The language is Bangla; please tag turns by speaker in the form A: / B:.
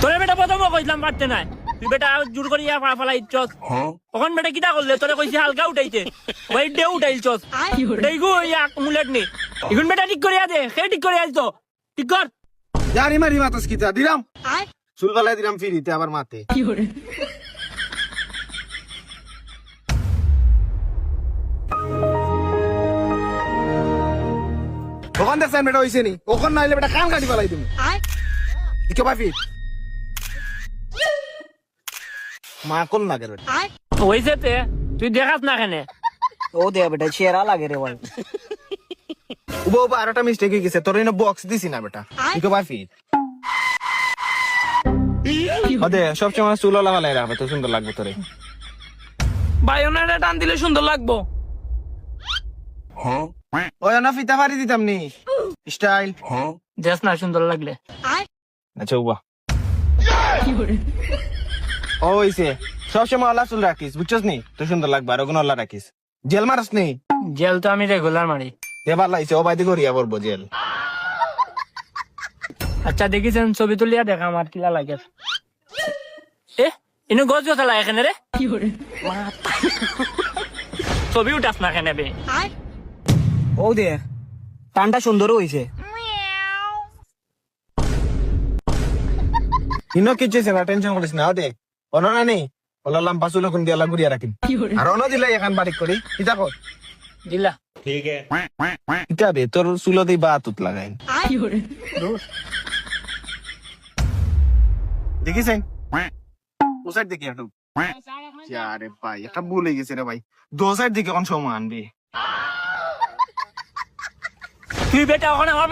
A: তোরে বেটা প্রথম কইলাম পারতে নাই, তুই বেটা জোর করিয়া ফালাই ইচ্ছস। তখন বেটা কিটা করলে তোরে কইছি হালকা উঠাইছে, ওই ডে উঠাইছস। দেখো ইয়া মুলেট নি এখন বেটা ঠিক করিয়া দে, সে ঠিক করিয়া দিত, ঠিক কর।
B: জানি মারি মাতাস কিতা দিলাম চুল গলায় দিলাম ফিরিতে আবার মাতে ওখান দেখছেন বেটা হইছে নি, ওখান নাইলে বেটা কান কাটি ফেলাই তুমি ইকে বাফি মা কোন লাগে বেটা
A: হইছে তে তুই দেখাস না কেনে?
C: ও দে বেটা চেহারা লাগে রে ভাই।
B: উবা উবা আরোটা মিস্টেক হয়ে গেছে, তোর এনে বক্স দিছি না বেটা ইকে বাফি ওদে সবসময় চুল লাগালাই রাখবে তো সুন্দর লাগবে তোরে।
A: ভাই ওনারে টান দিলে সুন্দর লাগবো।
B: ওই না ফিতা ফারি দিতাম নি স্টাইল
A: দেখ না সুন্দর লাগলে।
B: আচ্ছা উবা ও হইছে সবসময় আল্লাহ চুল রাখিস বুঝছস নি, তো সুন্দর লাগবে আর ওগুলো আল্লাহ রাখিস। জেল মারাস নি?
A: জেল তো আমি রেগুলার মারি।
B: এবার লাইছে ও বাইদি করিয়া পড়বো জেল।
A: আচ্ছা দেখিছেন ছবি তুলিয়া দেখা আমার কিলা লাগে। এ ইনু গছ গছ লাগে এখানে রে, ছবি উঠাস না কেনে বে?
C: ও দে টানটা সুন্দর হইছে।
B: ইনো কিছু না টেনশন করিস না। দে অননা নেই ওলা লাম্পা চুল এখন দিয়ে আল্লাহ ঘুরিয়া রাখিন আর অন দিলে এখন বাড়ি করি ইতা কর
A: দিলা
B: ইতা বে তোর চুল দিয়ে বা তুত লাগাই দেখিছেন ও সাইড দেখি একটু। আরে ভাই একটা ভুল হয়ে গেছে রে ভাই, দো সাইড দিকে কোন সময় আনবি
A: তুই বেটা ওখানে আমার